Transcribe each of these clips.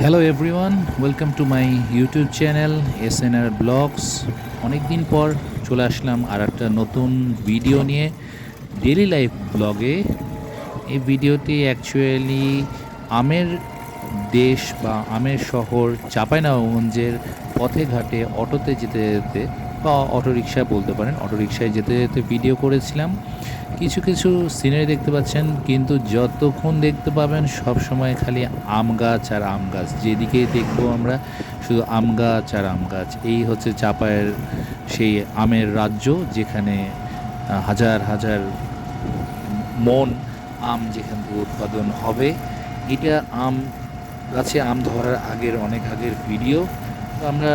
Hello everyone, welcome to my YouTube channel SNR vlogs. অনেক দিন পর চলে আসলাম আর একটা নতুন ভিডিও নিয়ে, ডেইলি লাইফ ব্লগে। এই ভিডিওটি অ্যাকচুয়ালি আমের দেশ বা আমের শহর চাঁপাইনবাবগঞ্জের পথে ঘাটে অটোতে যেতে যেতে বা অটোরিকশা বলতে পারেন, অটোরিকশায় যেতে যেতে ভিডিও করেছিলাম। কিছু কিছু সিনারি দেখতে পাচ্ছেন, কিন্তু যতক্ষণ দেখতে পাবেন সব সময় খালি আম গাছ আর আম গাছ, যেদিকেই দেখবো আমরা শুধু আম গাছ আর আম গাছ। এই হচ্ছে চাঁপাইয়ের সেই আমের রাজ্য, যেখানে হাজার হাজার মন আম যেখান থেকে উৎপাদন হবে। এটা আম গাছে আম ধরার অনেক আগের ভিডিও। তো আমরা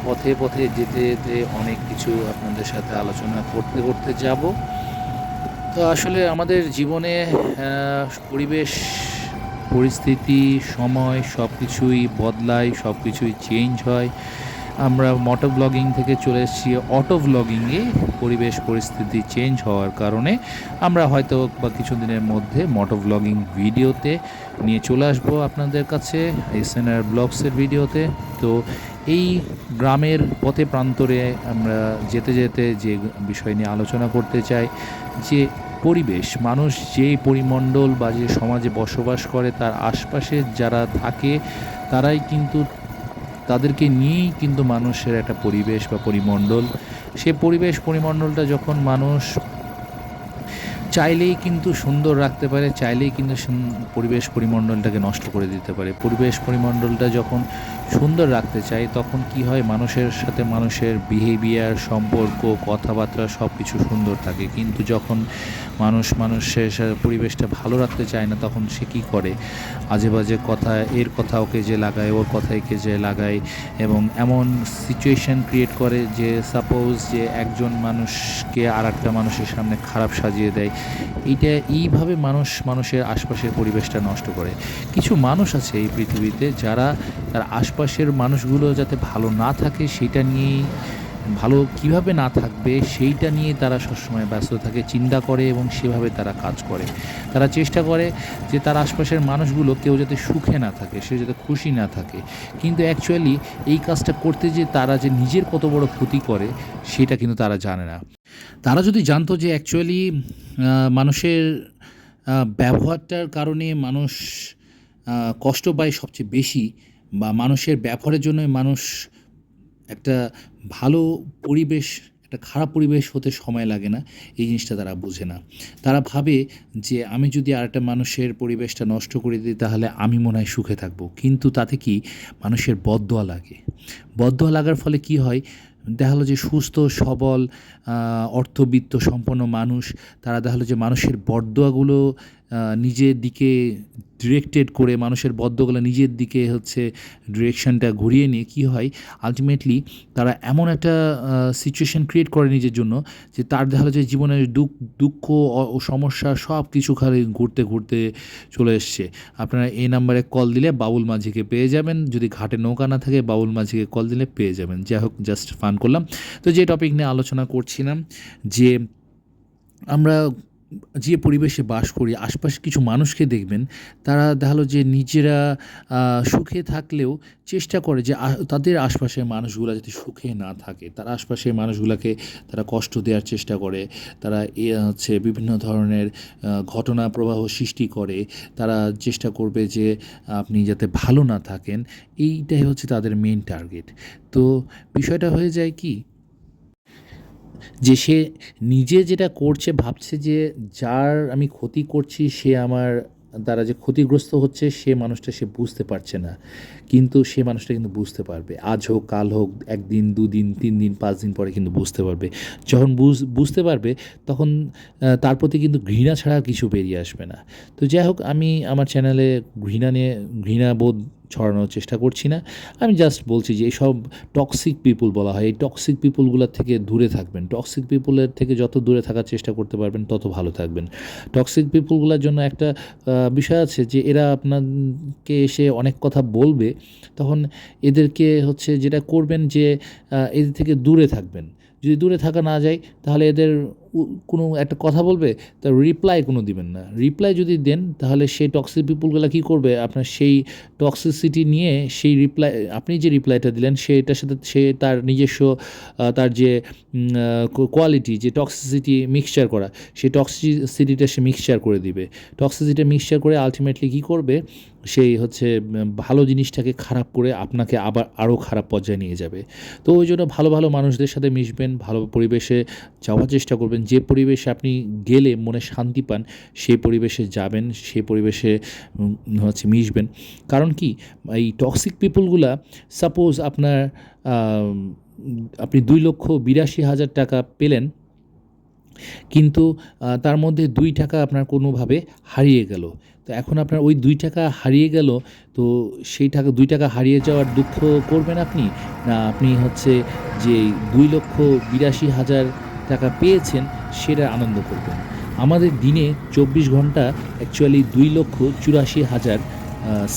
পথে পথে যেতে যেতে অনেক কিছু আপনাদের সাথে আলোচনা করতে করতে যাব। তো আসলে আমাদের জীবনে পরিবেশ, পরিস্থিতি, সময় সব কিছুই বদলায়, সব কিছুই চেঞ্জ হয়। আমরা মোটো ব্লগিং থেকে চলে এসেছি অটো ব্লগিংয়ে। পরিবেশ পরিস্থিতি চেঞ্জ হওয়ার কারণে আমরা হয়তো বা কিছুদিনের মধ্যে মোটো ব্লগিং ভিডিওতে নিয়ে চলে আসবো আপনাদের কাছে, SNR ব্লগসের ভিডিওতে। তো এই গ্রামের পথে প্রান্তরে আমরা যেতে যেতে যে বিষয় নিয়ে আলোচনা করতে চাই, যে পরিবেশ, মানুষ যে পরিমণ্ডল বা যে সমাজে বসবাস করে তার আশপাশে যারা থাকে তারাই কিন্তু, তাদেরকে নিয়েই কিন্তু মানুষের একটা পরিবেশ বা পরিমণ্ডল। সে পরিবেশ পরিমণ্ডলটা যখন মানুষ চাইলেই কিন্তু সুন্দর রাখতে পারে, চাইলেই কিন্তু পরিবেশ পরিমণ্ডলটাকে নষ্ট করে দিতে পারে। পরিবেশ পরিমণ্ডলটা যখন সুন্দর রাখতে চায় তখন কি হয়, মানুষের সাথে মানুষের বিহেভিয়ার, সম্পর্ক, কথাবার্তা সব কিছু সুন্দর থাকে। কিন্তু যখন মানুষের সাথে পরিবেশটা ভালো রাখতে চায় না, তখন সে কী করে, আজে বাজে কথা, এর কথা ওকে যে লাগায়, ওর কথা একে যে লাগায়, এবং এমন সিচুয়েশান ক্রিয়েট করে যে সাপোজ যে একজন মানুষকে আর একটা মানুষের সামনে খারাপ সাজিয়ে দেয়। এইভাবে মানুষের আশপাশের পরিবেশটা নষ্ট করে। কিছু মানুষ আছে এই পৃথিবীতে যারা তার আশপাশের মানুষগুলো যাতে ভালো না থাকে সেইটা নিয়েই, ভালো কিভাবে না থাকবে সেইটা নিয়ে তারা সবসময় ব্যস্ত থাকে, চিন্তা করে এবং সেভাবে তারা কাজ করে। তারা চেষ্টা করে যে তার আশপাশের মানুষগুলো কেউ যাতে সুখে না থাকে, সে যাতে খুশি না থাকে। কিন্তু অ্যাকচুয়ালি এই কাজটা করতে যে তারা যে নিজের কত বড় ক্ষতি করে সেটা কিন্তু তারা জানে না। তারা যদি জানতো যে অ্যাকচুয়ালি মানুষের ব্যবহারটার কারণে মানুষ কষ্ট পায় সবচেয়ে বেশি, বা মানুষের ব্যবহারের জন্যই মানুষ একটা ভালো পরিবেশ, একটা খারাপ পরিবেশ হতে সময় লাগে না, এই জিনিসটা তারা বোঝে না। তারা ভাবে যে আমি যদি আরেকটা মানুষের পরিবেশটা নষ্ট করে দিই তাহলে আমি মনে হয় সুখে থাকবো। কিন্তু তাতে কি মানুষের বদদোয়া লাগে। বদদোয়া লাগার ফলে কি হয়, দেখা হলো যে সুস্থ সবল অর্থবিত্ত সম্পন্ন মানুষ, তারা দেখা হলো যে মানুষের বদদোয়াগুলো নিজের দিকে ডিরেক্টেড করে, মানুষের বদদোয়াগুলো নিজের দিকে হচ্ছে ডিরেকশনটা ঘুরিয়ে নিয়ে কী হয়, আলটিমেটলি তারা এমন একটা সিচুয়েশান ক্রিয়েট করে নিজের জন্য যে তার দেখা হলো যে জীবনের দুঃখ ও সমস্যা সব কিছু খালি ঘুরতে ঘুরতে চলে এসছে। আপনারা এই নাম্বারে কল দিলে বাবুল মাঝিকে পেয়ে যাবেন, যদি ঘাটে নৌকা না থাকে বাবুল মাঝিকে কল দিলে পেয়ে যাবেন। যাই হোক, জাস্ট ফান করলাম। তো যে টপিক নিয়ে আলোচনা করছিলাম, যে আমরা যে পরিবেশে বাস করি, আশপাশে কিছু মানুষকে দেখবেন তারা দেখালো যে নিজেরা সুখে থাকলেও চেষ্টা করে যে তাদের আশপাশের মানুষগুলো যাতে সুখে না থাকে, তার আশপাশের মানুষগুলোকে তারা কষ্ট দেওয়ার চেষ্টা করে। তারা হচ্ছে বিভিন্ন ধরনের ঘটনা প্রবাহ সৃষ্টি করে। তারা চেষ্টা করবে যে আপনি যাতে ভালো না থাকেন, এইটাই হচ্ছে তাদের মেন টার্গেট। তো বিষয়টা হয়ে যায় কি, যে সে নিজে যেটা করছে ভাবছে যে যার আমি ক্ষতি করছি সে আমার দ্বারা যে ক্ষতিগ্রস্ত হচ্ছে, সে মানুষটা সে বুঝতে পারছে না। কিন্তু সে মানুষটা কিন্তু বুঝতে পারবে, আজ হোক কাল হোক, একদিন দুদিন 3 দিন 5 দিন পরে কিন্তু বুঝতে পারবে। যখন বুঝতে পারবে তখন তার প্রতি কিন্তু ঘৃণা ছাড়া কিছু বেরিয়ে আসবে না। তো যাই হোক, আমি আমার চ্যানেলে ঘৃণাবোধ ছড়ানোর চেষ্টা করছি না। আমি জাস্ট বলছি যে এইসব টক্সিক পিপুল বলা হয়, এই টক্সিক পিপুলগুলোর থেকে দূরে থাকবেন। টক্সিক পিপুলের থেকে যত দূরে থাকার চেষ্টা করতে পারবেন তত ভালো থাকবেন। টক্সিক পিপুলগুলোর জন্য একটা বিষয় আছে যে এরা আপনাকে এসে অনেক কথা বলবে, তখন এদেরকে হচ্ছে যেটা করবেন যে এদের থেকে দূরে থাকবেন। যদি দূরে থাকা না যায় তাহলে এদের কোনো একটা কথা বলবে, তার রিপ্লাই কোনো দিবেন না। রিপ্লাই যদি দেন তাহলে সেই টক্সিক পিপুলগুলো কী করবে, আপনার সেই টক্সিসিটি নিয়ে সেই রিপ্লাই, আপনি যে রিপ্লাইটা দিলেন সেটার সাথে সে তার নিজস্ব তার যে কোয়ালিটি, যে টক্সিসিটি মিক্সচার করা, সেই টক্সিসিটিটা সে মিক্সচার করে দিবে। টক্সিসিটি মিক্সচার করে আলটিমেটলি কী করবে, সেই হচ্ছে ভালো জিনিসটাকে খারাপ করে আপনাকে আবার আরও খারাপ পর্যায়ে নিয়ে যাবে। তো ওই জন্য ভালো ভালো মানুষদের সাথে মিশবেন, ভালো পরিবেশে যাওয়ার চেষ্টা করবেন। যে পরিবেশে আপনি গেলে মনে শান্তি পান সেই পরিবেশে যাবেন, সেই পরিবেশে হচ্ছে মিশবেন। কারণ কি, এই টক্সিক পিপুলগুলা সাপোজ আপনার আপনি 2,82,000 টাকা পেলেন, কিন্তু তার মধ্যে 2 টাকা আপনার কোনোভাবে হারিয়ে গেল। তো এখন আপনার ওই 2 টাকা হারিয়ে গেল, তো সেই টাকা 2 টাকা হারিয়ে যাওয়ার দুঃখ করবেন আপনি, না আপনি হচ্ছে যে 2,82,000 টাকা পেয়েছেন সেটার আনন্দ করবেন? আমাদের দিনে 24 ঘন্টা অ্যাকচুয়ালি 2,84,000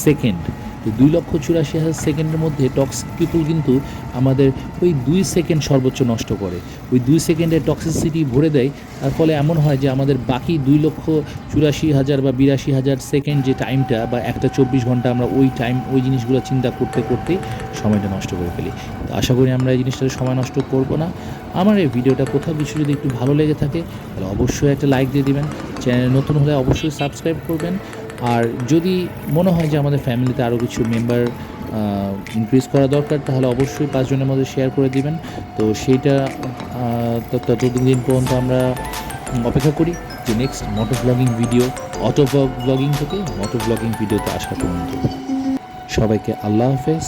সেকেন্ড। তো 2,84,000 সেকেন্ডের মধ্যে টক্সিক পিপুল কিন্তু আমাদের ওই 2 সেকেন্ড সর্বোচ্চ নষ্ট করে। ওই 2 সেকেন্ডে টক্সিসিটি ভরে দেয়। তার ফলে এমন হয় যে আমাদের বাকি 2,84,000 বা 82,000 সেকেন্ড যে টাইমটা, বা একটা 24 ঘন্টা আমরা ওই জিনিসগুলো চিন্তা করতে করতেই সময়টা নষ্ট করে ফেলি। তো আশা করি আমরা এই জিনিসটাতে সময় নষ্ট করব না। আমার এই ভিডিওটা কোথাও কিছু যদি একটু ভালো লেগে থাকে তাহলে অবশ্যই একটা লাইক দিয়ে দিবেন। চ্যানেল নতুন হলে অবশ্যই সাবস্ক্রাইব করবেন। আর যদি মনে হয় যে আমাদের ফ্যামিলিতে আরও কিছু মেম্বার ইনক্রিজ করা দরকার, তাহলে অবশ্যই 5 জনের মধ্যে শেয়ার করে দিবেন। তো সেইটা ততদিন পর্যন্ত আমরা অপেক্ষা করি যে নেক্সট মোটো ব্লগিং ভিডিও, অটো ব্লগিং থেকে মোটো ব্লগিং ভিডিওতে আসা পর্যন্ত। সবাইকে আল্লাহ হাফেজ।